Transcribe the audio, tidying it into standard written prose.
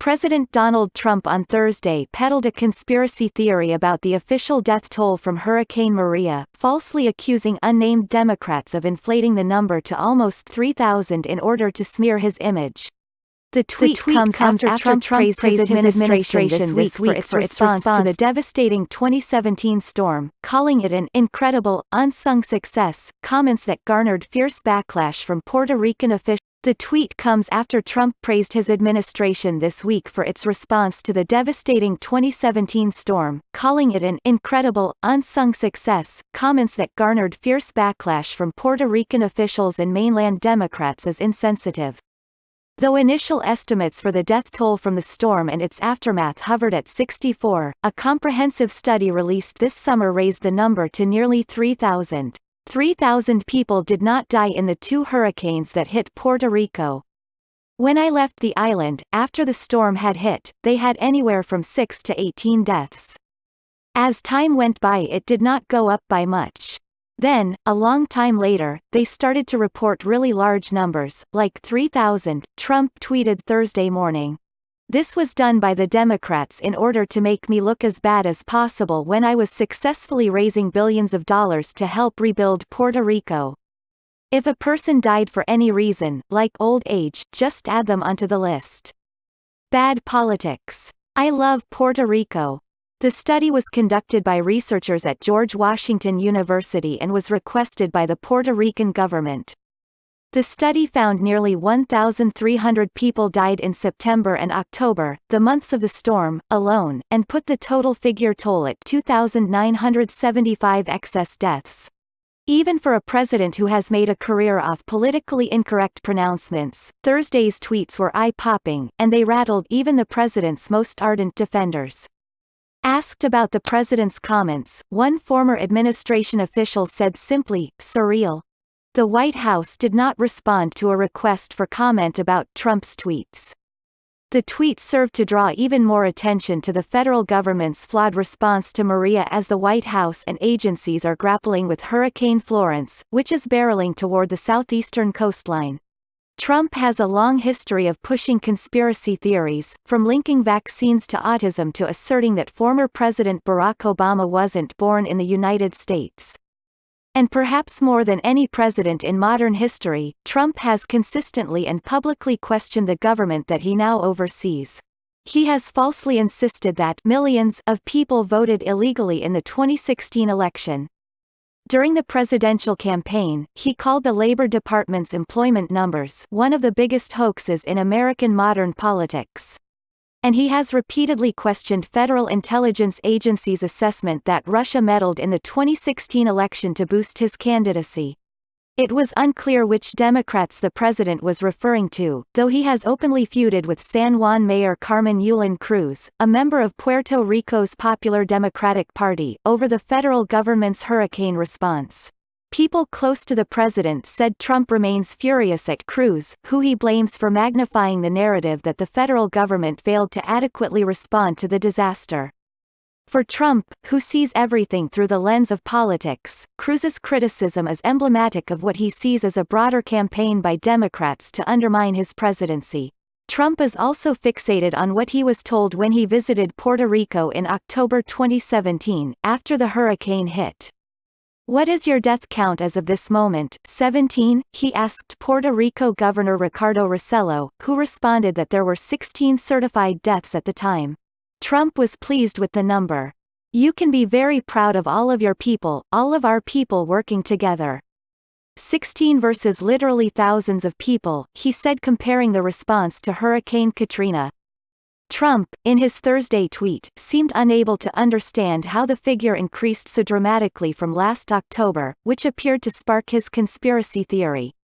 President Donald Trump on Thursday peddled a conspiracy theory about the official death toll from Hurricane Maria, falsely accusing unnamed Democrats of inflating the number to almost 3,000 in order to smear his image. The tweet comes after Trump praised his administration this week for its response to the devastating 2017 storm, calling it an incredible, unsung success, comments that garnered fierce backlash from Puerto Rican officials. The tweet comes after Trump praised his administration this week for its response to the devastating 2017 storm, calling it an incredible, unsung success, comments that garnered fierce backlash from Puerto Rican officials and mainland Democrats as insensitive. Though initial estimates for the death toll from the storm and its aftermath hovered at 64, a comprehensive study released this summer raised the number to nearly 3,000. 3,000 people did not die in the two hurricanes that hit Puerto Rico. When I left the island, after the storm had hit, they had anywhere from 6 to 18 deaths. As time went by, it did not go up by much. Then, a long time later, they started to report really large numbers, like 3,000, Trump tweeted Thursday morning. This was done by the Democrats in order to make me look as bad as possible when I was successfully raising billions of dollars to help rebuild Puerto Rico. If a person died for any reason, like old age, just add them onto the list. Bad politics. I love Puerto Rico. The study was conducted by researchers at George Washington University and was requested by the Puerto Rican government. The study found nearly 1,300 people died in September and October, the months of the storm, alone, and put the total figure toll at 2,975 excess deaths. Even for a president who has made a career off politically incorrect pronouncements, Thursday's tweets were eye-popping, and they rattled even the president's most ardent defenders. Asked about the president's comments, one former administration official said simply, "Surreal." The White House did not respond to a request for comment about Trump's tweets. The tweet served to draw even more attention to the federal government's flawed response to Maria as the White House and agencies are grappling with Hurricane Florence, which is barreling toward the southeastern coastline. Trump has a long history of pushing conspiracy theories, from linking vaccines to autism to asserting that former President Barack Obama wasn't born in the United States. And perhaps more than any president in modern history, Trump has consistently and publicly questioned the government that he now oversees. He has falsely insisted that millions of people voted illegally in the 2016 election. During the presidential campaign, he called the Labor Department's employment numbers one of the biggest hoaxes in American modern politics. And he has repeatedly questioned Federal Intelligence Agency's assessment that Russia meddled in the 2016 election to boost his candidacy. It was unclear which Democrats the president was referring to, though he has openly feuded with San Juan Mayor Carmen Yulín Cruz, a member of Puerto Rico's Popular Democratic Party, over the federal government's hurricane response. People close to the president said Trump remains furious at Cruz, who he blames for magnifying the narrative that the federal government failed to adequately respond to the disaster. For Trump, who sees everything through the lens of politics, Cruz's criticism is emblematic of what he sees as a broader campaign by Democrats to undermine his presidency. Trump is also fixated on what he was told when he visited Puerto Rico in October 2017, after the hurricane hit. "What is your death count as of this moment, 17? He asked Puerto Rico Governor Ricardo Rossello, who responded that there were 16 certified deaths at the time. Trump was pleased with the number. "You can be very proud of all of your people, all of our people working together. 16 versus literally thousands of people," he said, comparing the response to Hurricane Katrina. Trump, in his Thursday tweet, seemed unable to understand how the figure increased so dramatically from last October, which appeared to spark his conspiracy theory.